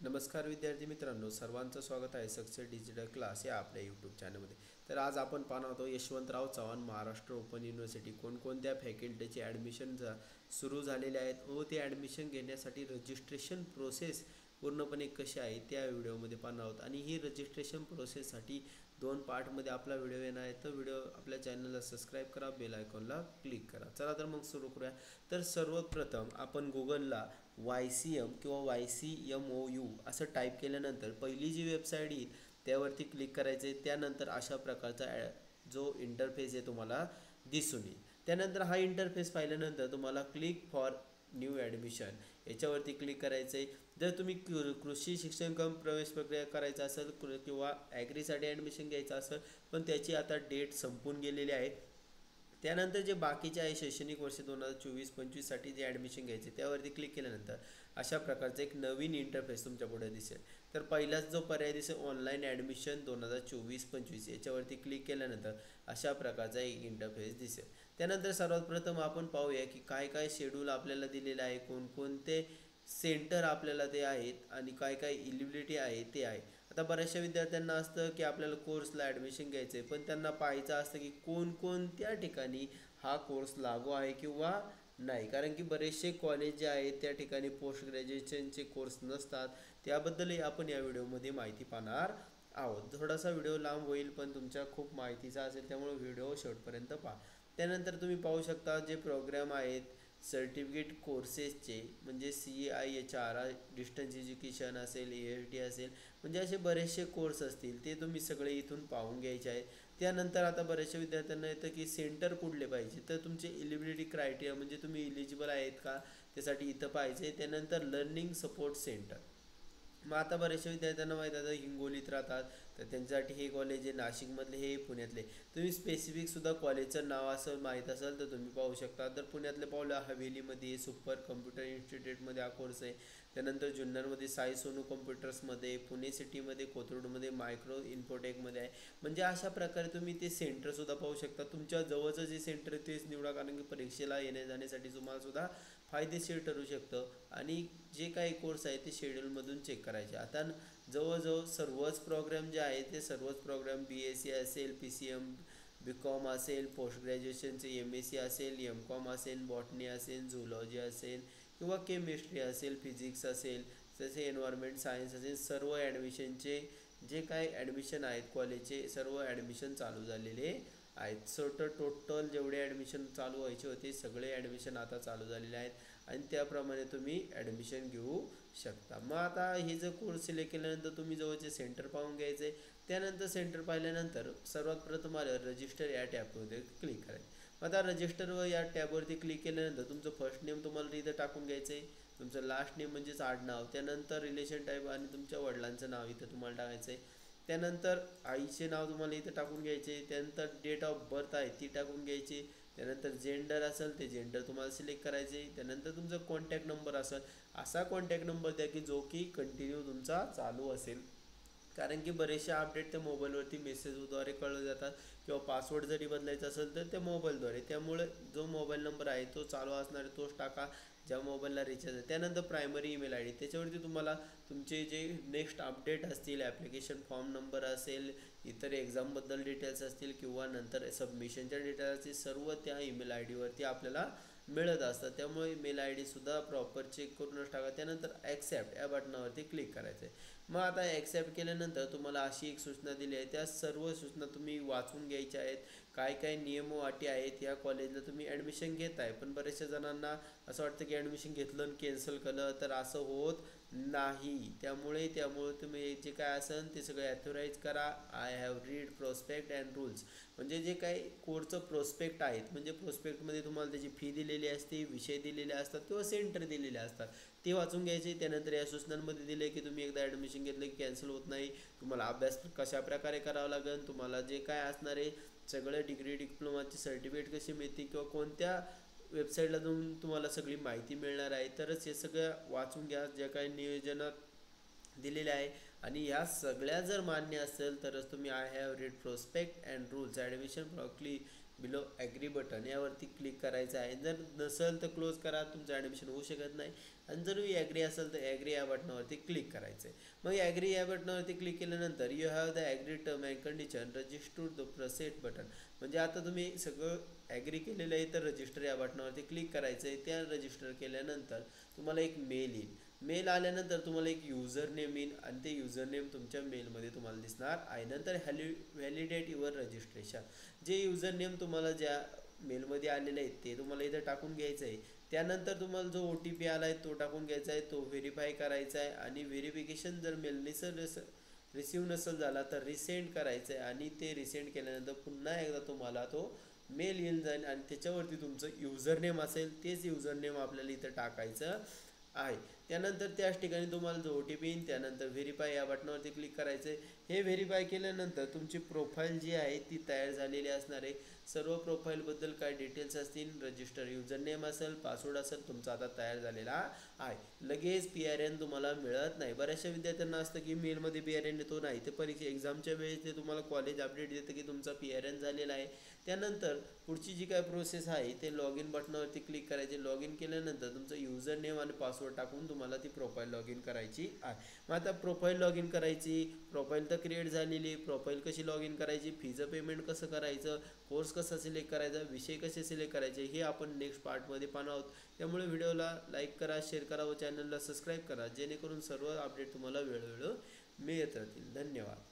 नमस्कार विद्यार्थी मित्रांनो, सर्वांचं स्वागत आहे सक्सेस डिजिटल क्लास या आपल्या यूट्यूब चॅनलमध्ये. तर आज आपण पाहणार आहोत यशवंतराव चव्हाण महाराष्ट्र ओपन युनिव्हर्सिटी कोणकोणत्या फॅकल्टीचे ॲडमिशन सुरू झालेले आहेत व ते ॲडमिशन घेण्यासाठी रजिस्ट्रेशन प्रोसेस पूर्णपणे कशी आहे त्या व्हिडिओमध्ये पाहणार आहोत. आणि ही रजिस्ट्रेशन प्रोसेससाठी 2 पार्टमध्ये आपला व्हिडिओ येणार आहे. तर व्हिडिओ आपल्या चॅनलला सबस्क्राईब करा, बेल आयकॉनला क्लिक करा. चला तर मग सुरू करूया. तर सर्वप्रथम आपण गुगलला YCM किंवा YCMOU असं टाईप केल्यानंतर पहिली जी वेबसाईट येईल त्यावरती क्लिक करायचं आहे. त्यानंतर अशा प्रकारचा जो इंटरफेस आहे तुम्हाला दिसून येईल. त्यानंतर हा इंटरफेस पाहिल्यानंतर तुम्हाला क्लिक फॉर न्यू ॲडमिशन याच्यावरती क्लिक करायचं आहे. जर तुम्ही कृषी शिक्षण कम प्रवेश प्रक्रिया करायचा असेल किंवा ॲग्रीसाठी ॲडमिशन घ्यायचं असेल पण त्याची आता डेट संपून गेलेली आहे. त्यानंतर जे बाकीचे आहे शैक्षणिक वर्ष 2024-25साठी जे ॲडमिशन घ्यायचे त्यावरती क्लिक केल्यानंतर अशा प्रकारचं एक नवीन इंटरफेस तुमच्या पुढे दिसेल. तर पहिलाच जो पर्याय दिसेल ऑनलाईन ॲडमिशन 2024-25 याच्यावरती क्लिक केल्यानंतर अशा प्रकारचा एक इंटरफेस दिसेल. त्यानंतर सर्वात प्रथम आपण पाहूया की काय काय शेड्यूल आपल्याला दिलेलं आहे, कोणकोणते सेंटर आपल्याला ते आहेत आणि काय काय इलिजिबिलिटी आहे ते आहे. आता बऱ्याचशा विद्यार्थ्यांना असतं की आपल्याला कोर्सला ॲडमिशन घ्यायचं आहे पण त्यांना पाहायचं असतं की कोणकोणत्या ठिकाणी हा कोर्स लागू आहे किंवा नाही. कारण की बरेचसे कॉलेज जे आहेत त्या ठिकाणी पोस्ट ग्रॅज्युएशनचे कोर्स नसतात. त्याबद्दलही आपण या व्हिडिओमध्ये माहिती पाहणार आहोत. थोडासा व्हिडिओ लांब होईल पण तुमच्या खूप माहितीचा असेल त्यामुळे व्हिडिओ शेवटपर्यंत पहा. त्यानंतर तुम्ही पाहू शकता जे प्रोग्राम आहेत सर्टिफिकेट कोर्सेसचे म्हणजे CIHR डिस्टन्स एज्युकेशन असेल, ALT असेल, म्हणजे असे बरेचसे कोर्स असतील ते तुम्ही सगळे इथून पाहून घ्यायचे आहे. त्यानंतर आता बऱ्याचशा विद्यार्थ्यांना येतं की सेंटर कुठले पाहिजे, तर तुमचे इलिजिबिलिटी क्रायटेरिया म्हणजे तुम्ही इलिजिबल आहेत का त्यासाठी इथं पाहिजे. त्यानंतर लर्निंग सपोर्ट सेंटर. मग आता बऱ्याचशा विद्यार्थ्यांना माहीत आहे हिंगोलीत राहतात तर त्यांच्यासाठी हे कॉलेज आहे, नाशिकमधले हे पुण्यातले. तुम्ही स्पेसिफिकसुद्धा कॉलेजचं नाव असं माहीत असेल तर तुम्ही पाहू शकता. तर पुण्यातले पावलं हवेलीमध्ये सुपर कम्प्युटर इन्स्टिट्यूटमध्ये हा कोर्स आहे. त्यानंतर जुन्नरमध्ये साई सोनू कम्प्युटर्समध्ये, पुणे सिटीमध्ये कोथरूडमध्ये मायक्रो इन्फोटेकमध्ये आहे. म्हणजे अशा प्रकारे तुम्ही ते सेंटरसुद्धा पाहू शकता. तुमच्या जवळचं जे सेंटर आहे तेच निवडा कारण की परीक्षेला येण्या जाण्यासाठी तुम्हालासुद्धा फायदेशीर ठरू शकतं. आणि जे काही कोर्स आहे ते शेड्यूलमधून चेक करायचे. आता जवळजवळ सर्वच प्रोग्राम जे आहेत ते सर्वच प्रोग्राम BSc असेल, PCM BCom असेल, पोस्ट ग्रॅज्युएशनचे MSc असेल, MCom असेल, बॉटनी असेल, झुलॉजी असेल किंवा केमिस्ट्री असेल, फिजिक्स असेल, तसे एन्व्हायरमेंट सायन्स असेल, सर्व ॲडमिशनचे जे काही ॲडमिशन आहेत कॉलेजचे सर्व ॲडमिशन चालू झालेले आहेत. टोटल जेवढे ॲडमिशन चालू व्हायचे होते सगळे ॲडमिशन आता चालू झालेले आहेत आणि त्याप्रमाणे तुम्ही ॲडमिशन घेऊ शकता. मग आता हे जर कोर्स सिलेक्ट केल्यानंतर तुम्ही जवळचे सेंटर पाहून घ्यायचे. त्यानंतर सेंटर पाहिल्यानंतर सर्वात प्रथम आलं रजिस्टर या टॅबमध्ये क्लिक करायचं. आता रजिस्टरवर या टॅबवरती क्लिक केल्यानंतर तुमचं फर्स्ट नेम तुम्हाला इथं टाकून घ्यायचं आहे, तुमचं लास्ट नेम म्हणजेच आडनाव, त्यानंतर रिलेशन टाईप आणि तुमच्या वडिलांचं नाव इथं तुम्हाला टाकायचं आहे. त्यानंतर आईचे नाव तुम्हाला इथं टाकून घ्यायचे. त्यानंतर डेट ऑफ बर्थ आहे ती टाकून घ्यायची. त्यानंतर जेंडर असेल ते जेंडर तुम्हाला सिलेक्ट करायचे. त्यानंतर तुमचा कॉन्टॅक्ट नंबर असेल असा कॉन्टॅक्ट नंबर द्या की जो की कंटिन्यू तुमचा चालू असेल. कारण की बरेचसे अपडेट त्या मोबाईलवरती मेसेजद्वारे कळले जातात किंवा पासवर्ड जरी बदलायचा असेल तर त्या मोबाईलद्वारे. त्यामुळे जो मोबाईल नंबर आहे तो चालू असणार आहे तोच टाका ज्या मोबाईलला रिचार्ज आहे. त्यानंतर प्रायमरी ईमेल ID त्याच्यावरती तुम्हाला तुमचे जे नेक्स्ट अपडेट असतील, ॲप्लिकेशन फॉर्म नंबर असेल, इतर एक्झामबद्दल डिटेल्स असतील किंवा नंतर सबमिशनच्या डिटेल्स असतील सर्व त्या ईमेल ID वरती आपल्याला मिळत असतात. त्यामुळे ईमेल IDसुद्धा प्रॉपर चेक करूनच टाका. त्यानंतर ॲक्सेप्ट या बटनावरती क्लिक करायचं आहे. मग आता ॲक्सेप्ट केल्यानंतर तुम्हाला अशी एक सूचना दिली आहे. त्या सर्व सूचना तुम्ही वाचून घ्यायच्या आहेत. काय काय नियम व अटी आहेत. या कॉलेजला तुम्ही ॲडमिशन घेत आहे पण बऱ्याचशा जणांना असं वाटतं की ॲडमिशन घेतलं आणि कॅन्सल केलं तर असं होत नाही. त्यामुळे तुम्ही जे काय असेल ते सगळं ॲथोराईज करा. I have read prospect and rules म्हणजे जे काही कोर्सचं प्रोस्पेक्ट आहेत म्हणजे प्रोस्पेक्टमध्ये तुम्हाला त्याची फी दिलेली असते, विषय दिलेले असतात किंवा सेंटर दिलेले असतात ते वाचून घ्यायचे. त्यानंतर या सूचनांमध्ये दिले की तुम्ही एकदा ॲडमिशन घेतलं की कॅन्सल होत नाही. तुम्हाला अभ्यास कशा प्रकारे करावा लागेल, तुम्हाला जे काय असणार आहे सगळं डिग्री डिप्लोमाची सर्टिफिकेट कशी मिळते किंवा कोणत्या वेबसाईटला जाऊन तुम्हाला सगळी माहिती मिळणार आहे. तरच हे सगळं वाचून घ्या ज्या काही नियोजनात दिलेले आहे. आणि ह्या सगळ्या जर मान्य असेल तरच तुम्ही I have read prospect and rules admission properly below agree button यावरती क्लिक करायचं आहे. जर नसेल तर क्लोज करा, तुमचं ॲडमिशन होऊ शकत नाही. आणि जर ॲग्री असेल तर ॲग्री या बटनावरती क्लिक करायचं आहे. मग ॲग्री या बटनावरती क्लिक केल्यानंतर you have the agree term and condition register the proceed button. म्हणजे आता तुम्ही सगळं ॲग्री केलेलं आहे तर रजिस्टर या बटनावरती क्लिक करायचं आहे. त्या रजिस्टर केल्यानंतर तुम्हाला एक मेल येईल. मेल आल्यानंतर तुम्हाला एक युजर नेम येईल आणि ते युजर नेम तुमच्या मेलमध्ये तुम्हाला दिसणार आहे. नंतर व्हॅलिडेट युअर रजिस्ट्रेशन. जे युजर नेम तुम्हाला ज्या मेलमध्ये आलेले आहेत ते तुम्हाला इथं टाकून घ्यायचं आहे. त्यानंतर तुम्हाला जो OTP आला आहे तो टाकून घ्यायचा आहे, तो व्हेरीफाय करायचा आहे. आणि व्हेरिफिकेशन जर मेल रिसीव नसेल झाला तर रिसेंड करायचं आहे. आणि ते रिसेंड केल्यानंतर पुन्हा एकदा तुम्हाला तो मेल येऊन जाईल आणि त्याच्यावरती तुमचं युजर नेम असेल तेच युजर नेम आपल्याला इथं टाकायचं आहे. त्यानंतर त्याच ठिकाणी तुम्हाला जो OTP येईल त्यानंतर व्हेरीफाय या बटनावरती क्लिक करायचं आहे. हे व्हेरीफाय केल्यानंतर तुमची प्रोफाईल जी आहे ती तयार झालेली असणार आहे. सर्व प्रोफाईलबद्दल काय डिटेल्स असतील, रजिस्टर युजर नेम असेल, पासवर्ड असेल, तुमचा आता तयार झालेला आहे. लगेच PRN तुम्हाला मिळत नाही. बऱ्याचशा विद्यार्थ्यांना असतं की मेलमध्ये PRN येतो नाही, ते परीक्षा एक्झामच्या वेळेस ते तुम्हाला कॉलेज अपडेट देतं की तुमचा PRN झालेला आहे. त्यानंतर पुढची जी काय प्रोसेस आहे ते लॉग इन बटनावरती क्लिक करायचे. लॉग इन केल्यानंतर तुमचं युजर नेम आणि पासवर्ड टाकून तुम्हाला ती प्रोफाईल लॉग इन करायची आहे. मग आता प्रोफाईल लॉग इन करायची, प्रोफाईल तर क्रिएट झालेली, प्रोफाईल कशी लॉग इन करायची, फीचं पेमेंट कसं करायचं, कोर्स कसा सिलेक्ट करायचा, विषय कसे सिलेक्ट करायचे हे आपण नेक्स्ट पार्टमध्ये पाहणार आहोत. त्यामुळे व्हिडिओला लाईक करा, शेअर करा व चॅनलला सबस्क्राईब करा जेणेकरून सर्व अपडेट तुम्हाला वेळोवेळी मिळत राहतील. धन्यवाद.